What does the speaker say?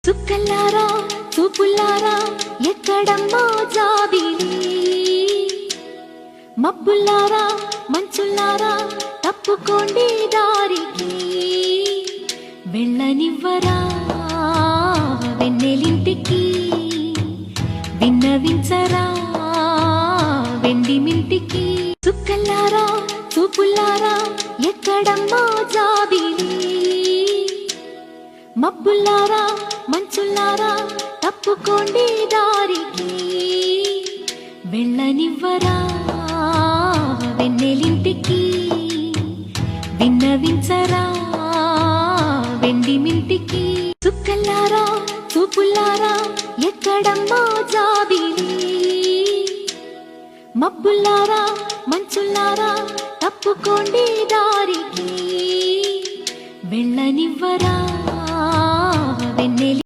చుక్కల్లారా చూపుల్లారా ఎక్కడమ్మో జాబిలి, మబ్బుల్లారా మంచుల్లారా తప్పుకోండి దారికి, వెళ్ళనివ్వరా వెన్నెలింటికి, విన్నవించరా వెండి మింటికి. చుక్కల్లారా చూపుల్లారా ఎక్కడమ్మో జాబిలి, మబ్బుల్లారా మంచుల్లారా తప్పుకోండి దారికి, వెళ్ళనివ్వరా వెన్నెలింటికి, విన్నవించరా వెండి మింటికి. చుక్కల్లారా చూపుల్లారా ఎక్కడమ్మో జాబిలి, మబ్బుల్లారా మంచుల్లారా తప్పుకోండి దారికి, వెళ్ళనివ్వరా